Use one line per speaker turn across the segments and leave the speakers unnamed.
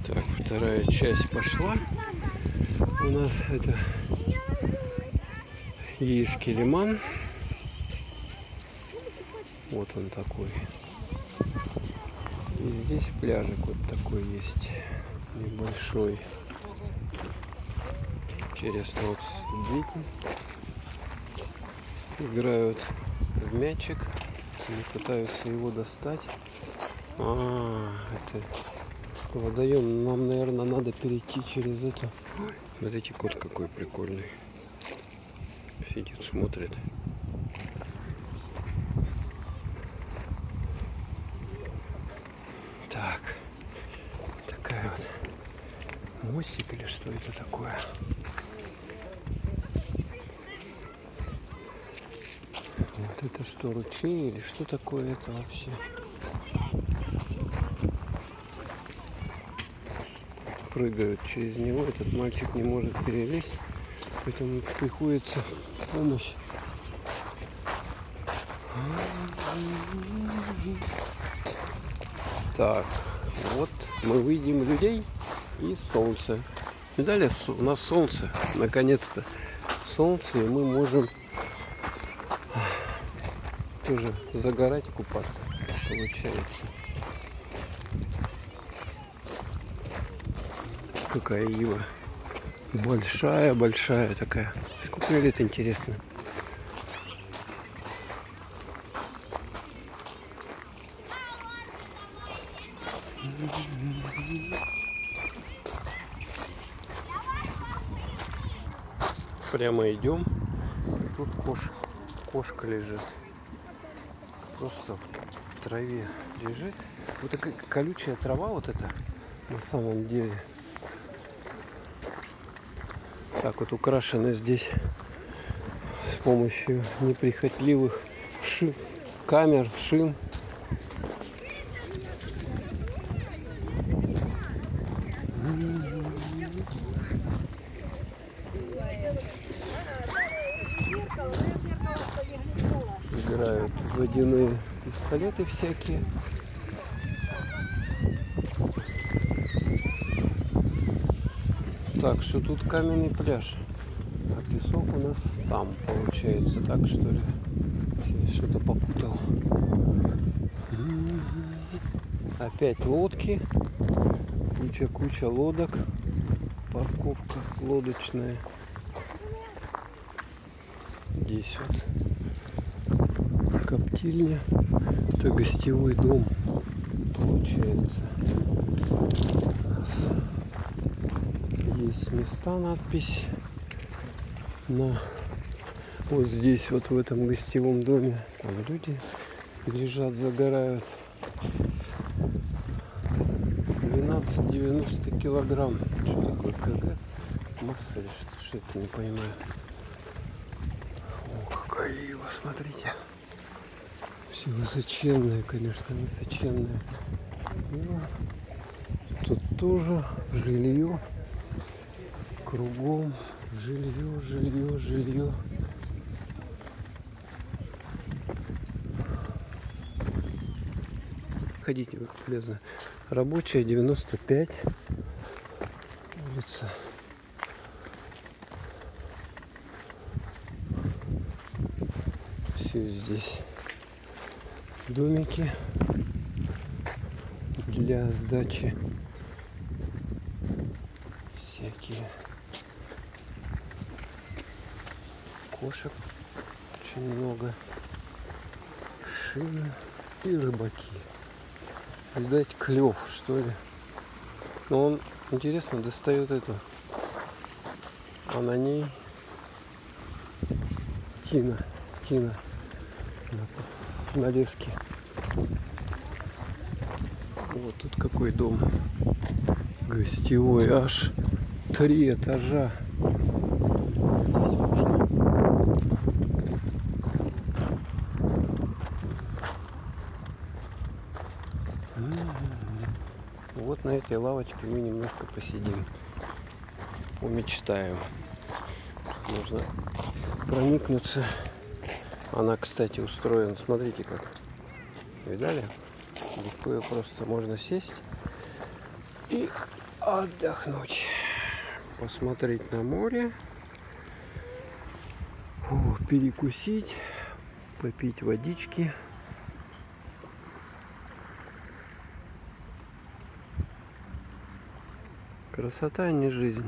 Так, вторая часть пошла. У нас это Ейский лиман. Вот он такой. И здесь пляжик вот такой есть. Небольшой. Интересно, вот дети играют в мячик. Они пытаются его достать. Это водоем. Нам, наверное, надо перейти через это. Смотрите, кот какой прикольный. Сидит, смотрит. Так. Такая вот мостик или что это такое? Вот это что, ручей или что такое это вообще? Прыгают через него, этот мальчик не может перелезть, поэтому приходится помощь. Так, вот мы видим людей и солнце. Видали, у нас солнце, наконец-то солнце, и мы можем тоже загорать, купаться, получается. Какая ива. Большая такая. Сколько лет, интересно? Прямо идем. Тут кошка лежит. Просто в траве лежит. Вот такая колючая трава вот эта на самом деле. Так вот украшена здесь с помощью неприхотливых камер, шин. Играют водяные пистолеты всякие. Так, что тут каменный пляж, а песок у нас там получается, так что ли? Что-то попутал. Опять лодки, куча лодок, парковка лодочная. Здесь вот коптильня, это гостевой дом получается. У нас есть места, надпись на вот здесь вот в этом гостевом доме. Там люди лежат, загорают. 12,90 килограмм. Что такое КГ? Масса или что это, не понимаю. О, какая ива, смотрите. Все высоченные, конечно, высоченные. Ива. Тут тоже жилье. Кругом жилье. Ходите, полезно. Рабочая 95. Улица. Все здесь домики для сдачи. Всякие. Кошек очень много. Шины и рыбаки. Видать, клев, что ли. Но он, интересно, достает эту. А на ней тина на леске. Вот тут какой дом гостевой, аж 3 этажа. Вот на этой лавочке мы немножко посидим, помечтаем. Нужно проникнуться. Она, кстати, устроена. Смотрите как. Видали? Легко ее просто можно сесть и отдохнуть. Посмотреть на море. Перекусить. Попить водички. Красота, а не жизнь.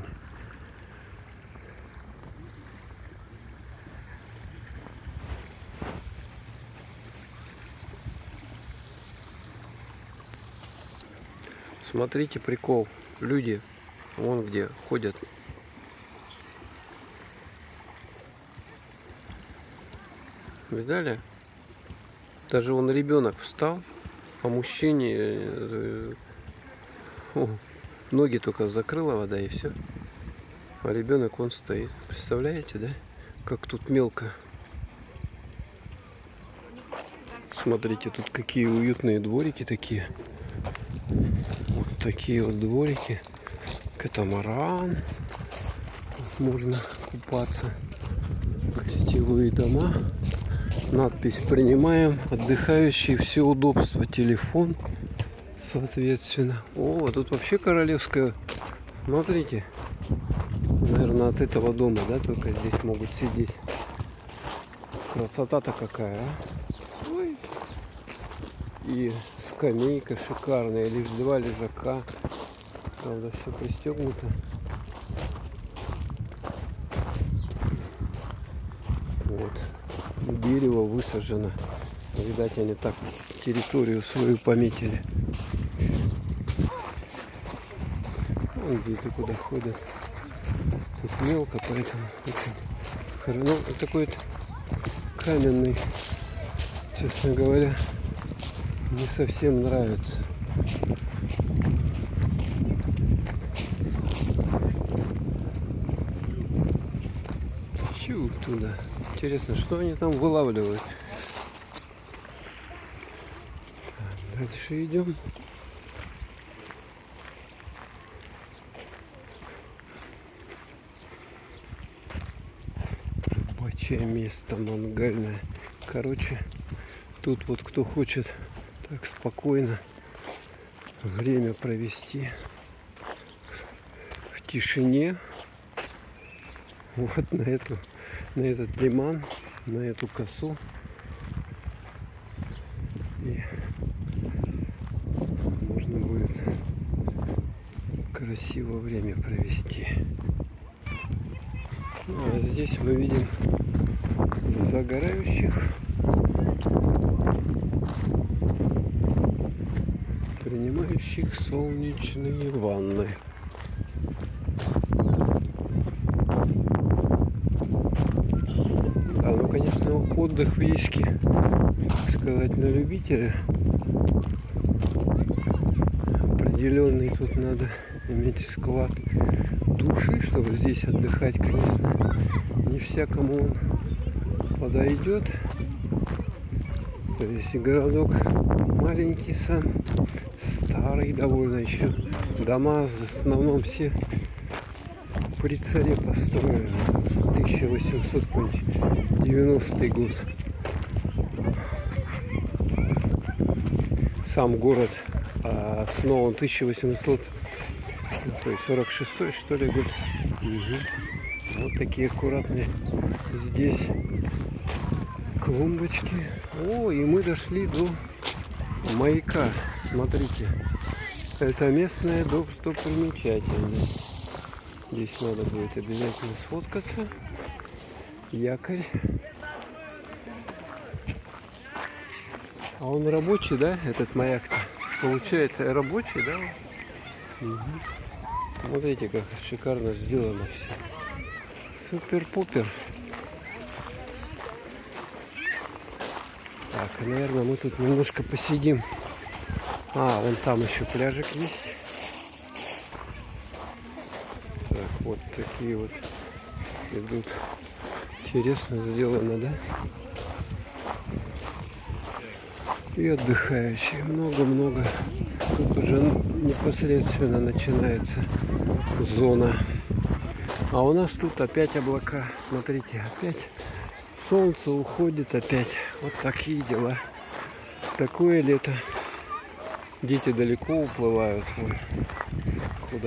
Смотрите, прикол. Люди вон где ходят. Видали? Даже вон ребенок встал, а мужчине ноги только закрыла вода и все. А ребенок он стоит. Представляете, да? Как тут мелко. Смотрите, тут какие уютные дворики такие. Вот такие вот дворики. Катамаран. Можно купаться. Гостевые дома. Надпись: принимаем отдыхающие, все удобства, телефон, соответственно. О, тут вообще королевская. Смотрите, наверное, от этого дома, да, только здесь могут сидеть. Красота-то какая, а? Ой. И скамейка шикарная, лишь 2 лежака. Правда, все пристегнуто. Вот. Дерево высажено. Видать, они так территорию свою пометили. Вон дети куда ходят. Тут мелко, поэтому очень... Ну, такой вот каменный, честно говоря, не совсем нравится. Чу туда. Интересно, что они там вылавливают. Так, дальше идем. Рабочее место мангальное. Короче, тут вот кто хочет так спокойно время провести в тишине, вот на этот лиман, на эту косу, и можно будет красиво время провести. А здесь мы видим загорающих, принимающих солнечные ванны. Да, ну, конечно, отдых в Ейске, так сказать, на любителя. Определенный тут надо иметь склад души, чтобы здесь отдыхать, конечно. Не всякому он подойдет. То есть городок маленький сам, старый довольно еще. Дома в основном все при царе построены. 1890 год. Сам город основан 1846, что ли, год. Угу. Вот такие аккуратные здесь клумбочки. О, и мы дошли до маяка. Смотрите, это местная достопримечательность. Здесь надо будет обязательно сфоткаться. Якорь. А он рабочий, да, этот маяк-то? Получается, рабочий, да? Угу. Смотрите, как шикарно сделано все. Супер-пупер. Так, наверное, мы тут немножко посидим. А, вон там еще пляжик есть. Так, вот такие вот идут. Интересно сделано, да? И отдыхающие. Много-много. Тут уже непосредственно начинается зона. А у нас тут опять облака. Смотрите, опять солнце уходит опять. Вот такие дела. Такое лето. Дети далеко уплывают. Вон, куда